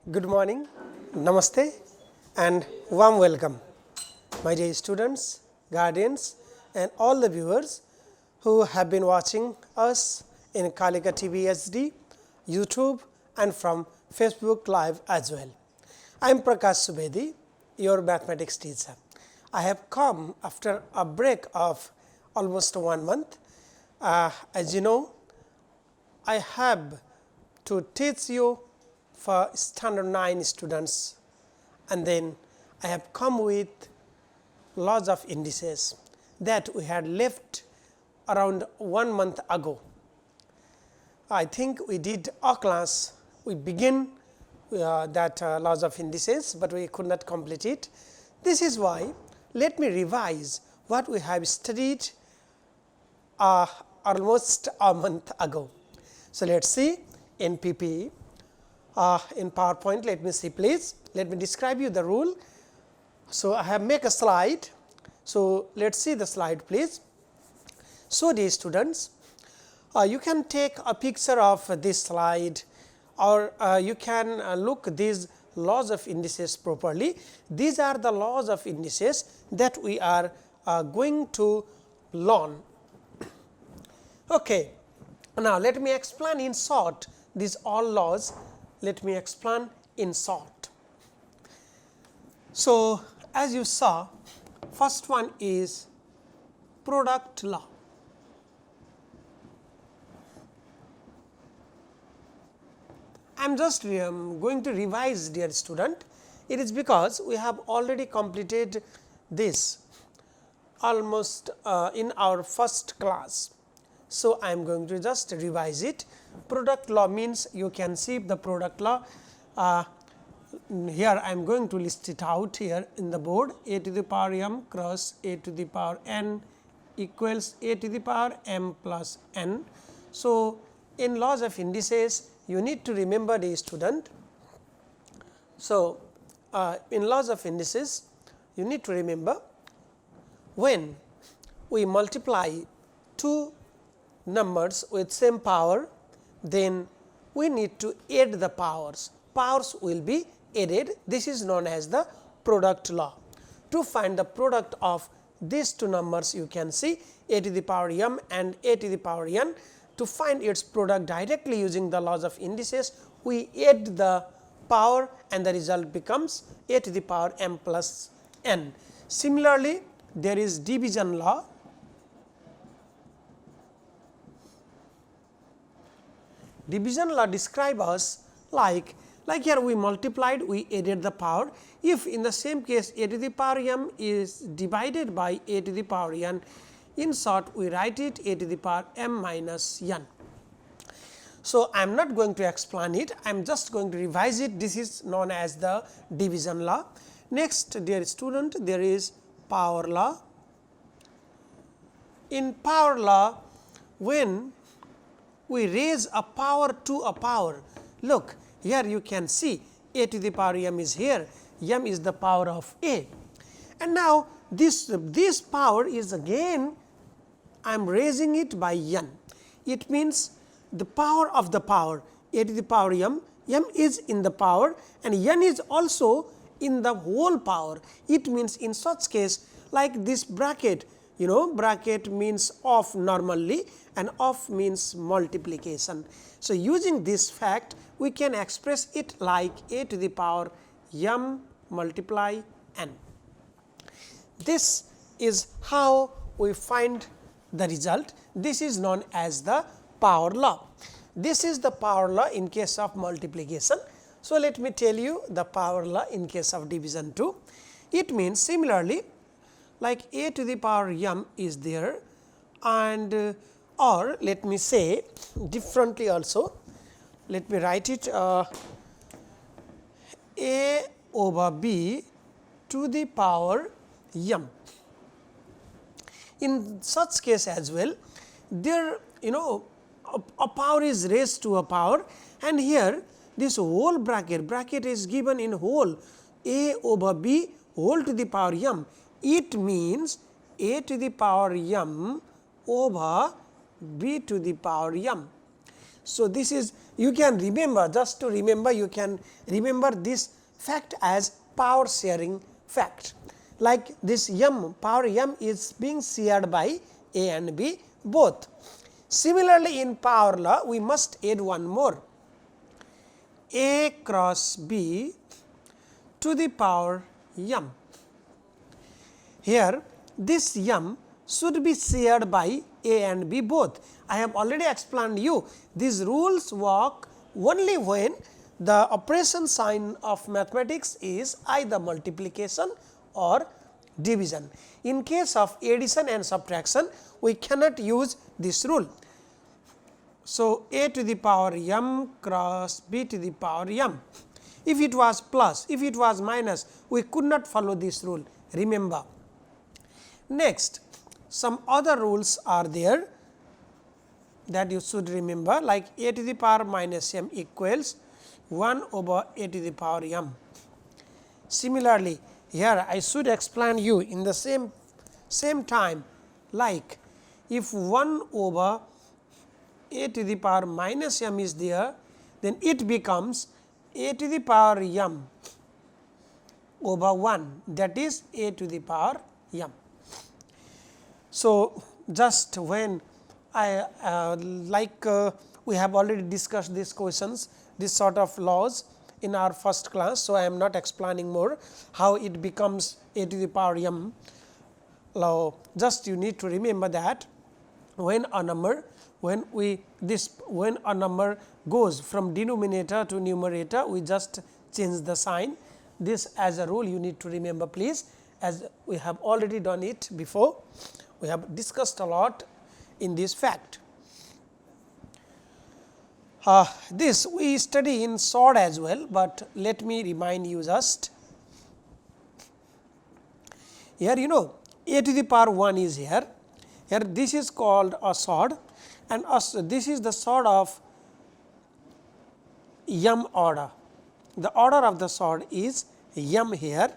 Good morning, namaste and warm welcome my dear students, guardians and all the viewers who have been watching us in Kalika TV HD, YouTube and from Facebook Live as well. I am Prakash Subedi, your mathematics teacher. I have come after a break of almost 1 month. As you know, I have to teach you for standard 9 students, and then I have come with laws of indices that we had left around 1 month ago. I think we did a class, we begin that laws of indices, but we could not complete it. This is why let me revise what we have studied almost a month ago. So, let us see in PPE. In PowerPoint, let me see please, let me describe you the rule. So, I have make a slide. So, let us see the slide please. So, dear students, you can take a picture of this slide or you can look these laws of indices properly. These are the laws of indices that we are going to learn. Okay. Now, let me explain in short these all laws. Let me explain in short. So, as you saw, first one is product law. I am just going to revise, dear student. It is because we have already completed this almost in our first class. So, I am going to just revise it. Product law means you can see the product law. Here I am going to list it out here in the board. A to the power m cross a to the power n equals a to the power m plus n. So, in laws of indices you need to remember the student. So, in laws of indices you need to remember when we multiply two numbers with same power, then we need to add the powers. Powers will be added. This is known as the product law. To find the product of these two numbers, you can see a to the power m and a to the power n. To find its product directly using the laws of indices, we add the power and the result becomes a to the power m plus n. Similarly, there is division law. Division law describe us like here we multiplied, we added the power. If in the same case a to the power m is divided by a to the power n, in short we write it a to the power m minus n. So, I am not going to explain it, I am just going to revise it. This is known as the division law. Next, dear student, there is power law. In power law, when we raise a power to a power, look here you can see a to the power m is here, m is the power of a, and now this power is again I am raising it by n. It means the power of the power a to the power m, m is in the power and n is also in the whole power. It means in such case like this bracket, you know, bracket means of normally and of means multiplication. So, using this fact we can express it like a to the power m multiply n. This is how we find the result. This is known as the power law. This is the power law in case of multiplication. So, let me tell you the power law in case of division too. It means similarly like a to the power m is there, and or let me say differently also, let me write it a over b to the power m. In such case as well, there a power is raised to a power, and here this whole bracket is given in whole a over b whole to the power m. It means a to the power m over b to the power m. So, this is you can remember, just to remember, you can remember this fact as power sharing fact, like this m, power m is being shared by A and B both. Similarly, in power law we must add one more, A cross B to the power m. Here this m should be shared by A and B both. I have already explained you these rules work only when the operation sign of mathematics is either multiplication or division. In case of addition and subtraction, we cannot use this rule. So, A to the power m cross B to the power m. If it was plus, if it was minus, we could not follow this rule, remember. Next, some other rules are there that you should remember, like A to the power minus m equals 1 over A to the power m. Similarly, here I should explain you in the same time, like if 1 over A to the power minus m is there, then it becomes A to the power m over 1, that is A to the power m. So, just when I we have already discussed these questions, this sort of laws in our first class. So, I am not explaining more how it becomes A to the power m law. Just you need to remember that when a number when a number goes from denominator to numerator, we just change the sign. This as a rule you need to remember, please, as we have already done it before. We have discussed a lot in this fact. This we study in sword as well, but let me remind you just. Here you know A to the power 1 is here. Here this is called a sword, and this is the sword of m order. The order of the sword is m here,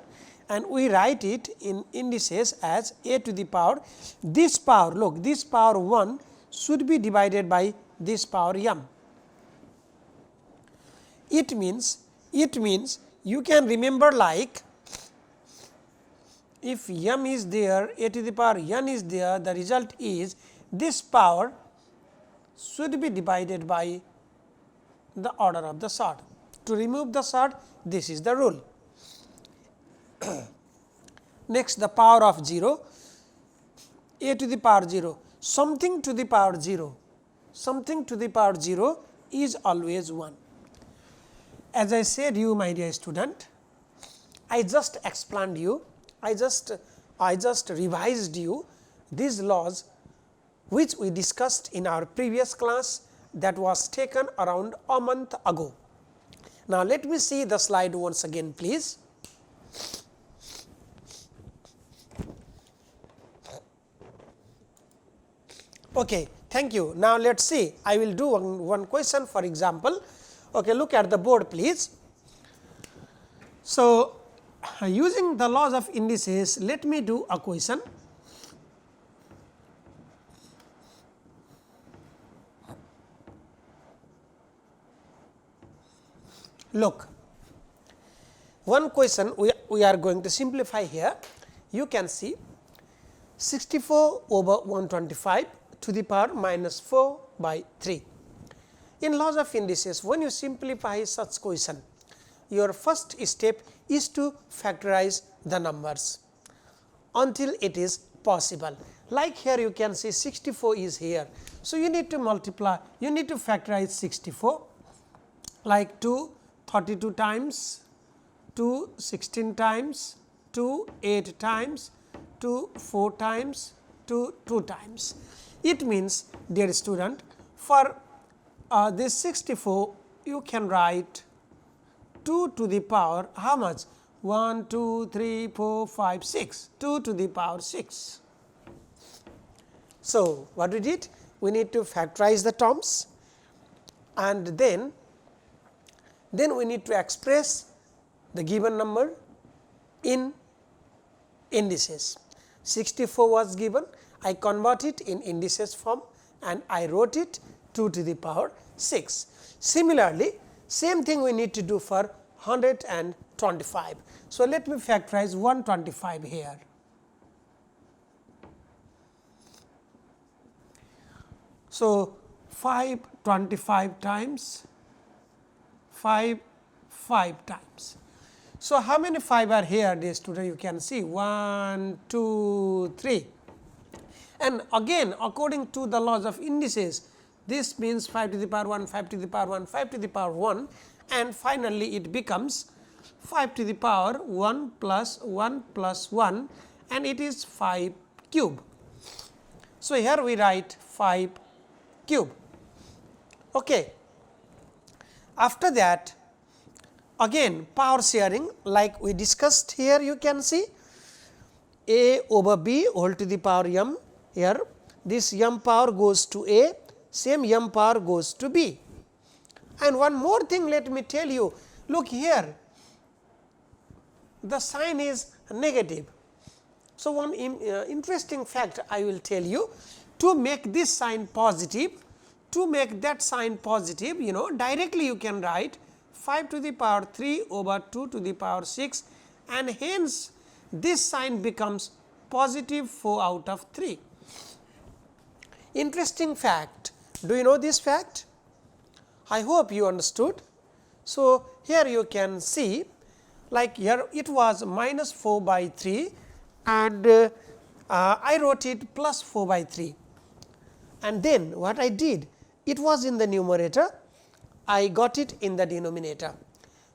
and we write it in indices as A to the power. This power, look, this power 1 should be divided by this power m. It means you can remember, like if m is there, A to the power n is there, the result is this power should be divided by the order of the sword. To remove the sword, this is the rule. Next, the power of 0, A to the power 0, something to the power 0, something to the power 0 is always 1. As I said you, my dear student, I just explained you, I just revised you these laws which we discussed in our previous class that was taken around a month ago. Now, let me see the slide once again, please. Okay, thank you. Now, let us see, I will do one question, for example. Okay, look at the board, please. So, using the laws of indices, let me do a question. Look, one question we are going to simplify here. You can see 64 over 125 to the power minus 4 by 3. In laws of indices, when you simplify such question, your first step is to factorize the numbers until it is possible. Like here you can see 64 is here. So, you need to multiply, you need to factorize 64, like 2 32 times, 2 16 times, 2 8 times, 2 4 times, 2 2 times. It means, dear student, for this 64 you can write 2 to the power how much? 1 2 3 4 5 6, 2 to the power 6. So, what we did? We need to factorize the terms, and then we need to express the given number in indices. 64 was given, I convert it in indices form and I wrote it 2 to the power 6. Similarly, same thing we need to do for 125. So, let me factorize 125 here. So, 525 times 5 times. So, how many 5 are here, dear student? You can see 1, 2, 3. And again, according to the laws of indices, this means 5 to the power 1, 5 to the power 1, 5 to the power 1, and finally, it becomes 5 to the power 1 plus 1 plus 1, and it is 5 cube. So, here we write 5 cube. Okay. After that, again power sharing, like we discussed here, you can see a over b whole to the power m. Here this m power goes to a, same m power goes to b. And one more thing, let me tell you, look here, the sign is negative. So, one interesting fact I will tell you, to make this sign positive, to make that sign positive, directly you can write 5 to the power 3 over 2 to the power 6, and hence this sign becomes positive 4 out of 3. Interesting fact. Do you know this fact? I hope you understood. So, here you can see, like here it was minus 4 by 3, and I wrote it plus 4 by 3, and then what I did, it was in the numerator, I got it in the denominator.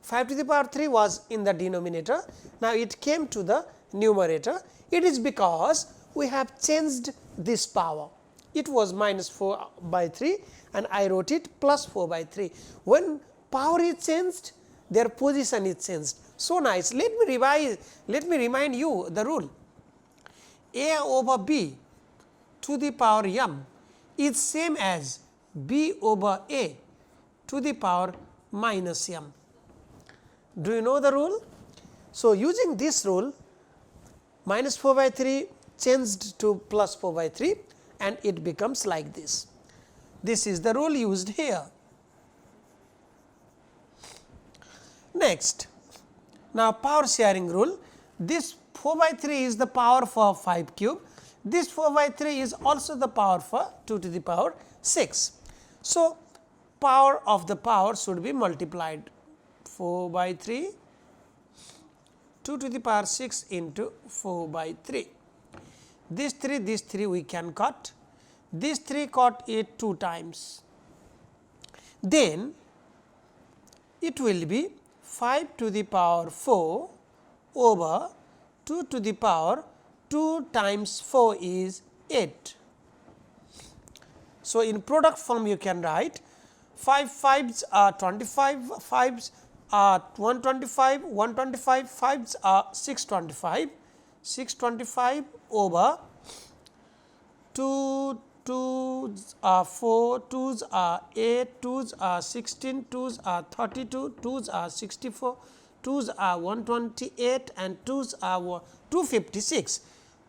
5 to the power 3 was in the denominator, now it came to the numerator. It is because we have changed this power. It was minus 4 by 3 and I wrote it plus 4 by 3. When power is changed, their position is changed. So nice. Let me remind you the rule. A over b to the power m is same as b over a to the power minus m. Do you know the rule? So, using this rule, minus 4 by 3 changed to plus 4 by 3 and it becomes like this. This is the rule used here. Next, now power sharing rule. This 4 by 3 is the power for 5 cube. This 4 by 3 is also the power for 2 to the power 6. So, power of the power should be multiplied, 4 by 3, 2 to the power 6 into 4 by 3. This 3 we can cut, this 3 cut it 2 times. Then it will be 5 to the power 4 over 2 to the power 2 times 4 is 8. So, in product form you can write 5 5s are 25, 5s are 125, 125, 5s are 625, 625 over 2 2s are 4, 2s are 8, 2s are 16, 2s are 32, 2s are 64, 2s are 128 and 2s are 256.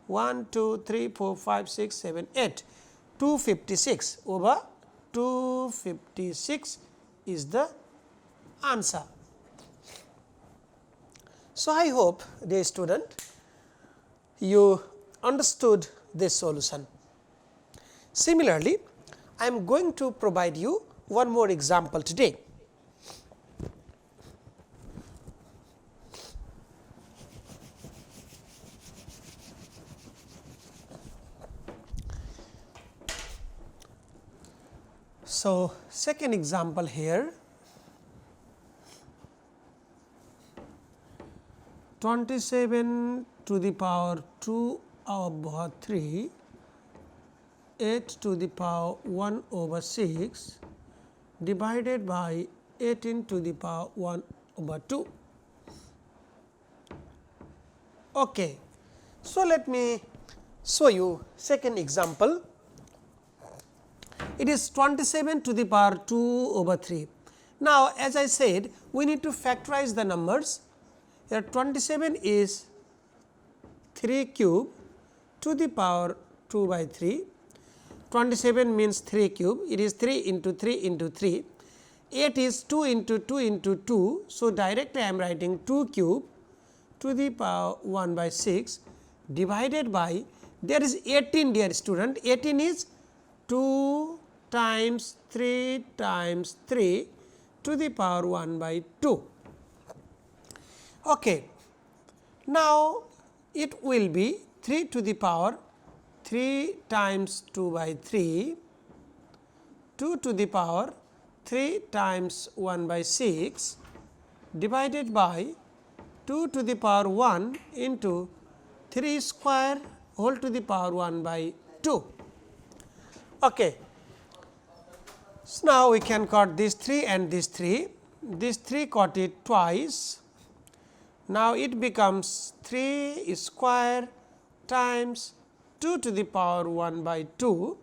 1, 2, 3, 4, 5, 6, 7, 8. 256 over 256 is the answer. So, I hope, dear student, you understood this solution. Similarly, I am going to provide you one more example today. So, second example here, 27 to the power 2 over 3, 8 to the power 1 over 6 divided by 18 to the power 1 over 2. Okay. So, let me show you second example. It is 27 to the power 2 over 3. Now, as I said, we need to factorize the numbers. Here 27 is 3 cube to the power 2 by 3. 27 means 3 cube, it is 3 into 3 into 3, 8 is 2 into 2 into 2. So, directly I am writing 2 cube to the power 1 by 6 divided by, there is 18 dear student, 18 is 2 times 3 times 3 to the power 1 by 2. Okay. Now, it will be 3 to the power 3 times 2 by 3, 2 to the power 3 times 1 by 6 divided by 2 to the power 1 into 3 square whole to the power 1 by 2. Okay. So, now we can cut this 3 and this 3, this 3 cut it twice. Now, it becomes 3 square times 2 to the power 1 by 2,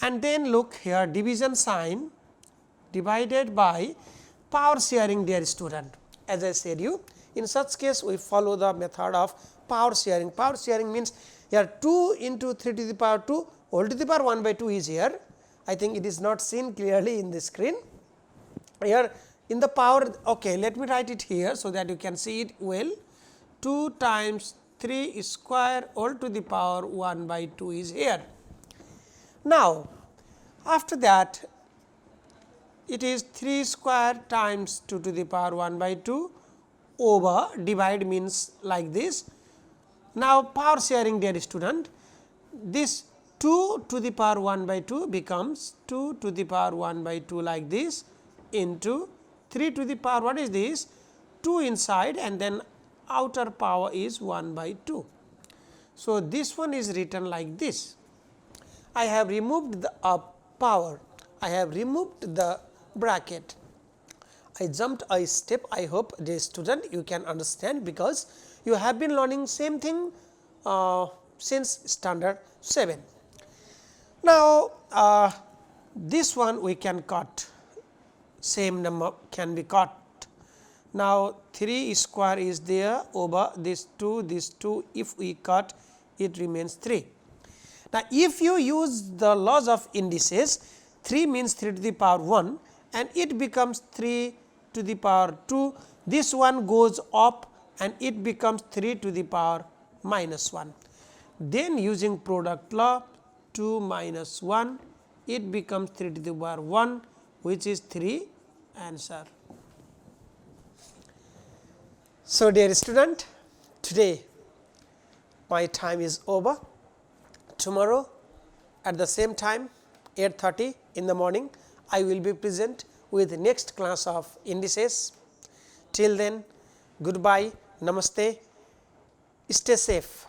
and then look here division sign divided by power sharing dear student. As I said you, in such case we follow the method of power sharing. Power sharing means here 2 into 3 to the power 2 whole to the power 1 by 2 is here. I think it is not seen clearly in the screen. Here in the power, okay, let me write it here so that you can see it well. 2 times 3 square whole to the power 1 by 2 is here. Now, after that it is 3 square times 2 to the power 1 by 2 over, divide means like this. Now, power sharing dear student, this 2 to the power 1 by 2 becomes 2 to the power 1 by 2 like this into 3 to the power, what is this? 2 inside and then outer power is 1 by 2. So, this one is written like this. I have removed the power, I have removed the bracket. I jumped a step, I hope dear student you can understand, because you have been learning same thing since standard 7. Now, this one we can cut, same number can be cut. Now, 3 square is there over this 2, if we cut it remains 3. Now, if you use the laws of indices, 3 means 3 to the power 1 and it becomes 3 to the power 2, this one goes up and it becomes 3 to the power minus 1. Then using product law, 2 minus 1, it becomes 3 to the power 1, which is 3 answer. So, dear student, today my time is over. Tomorrow at the same time 8:30 in the morning I will be present with the next class of indices. Till then, goodbye, namaste, stay safe.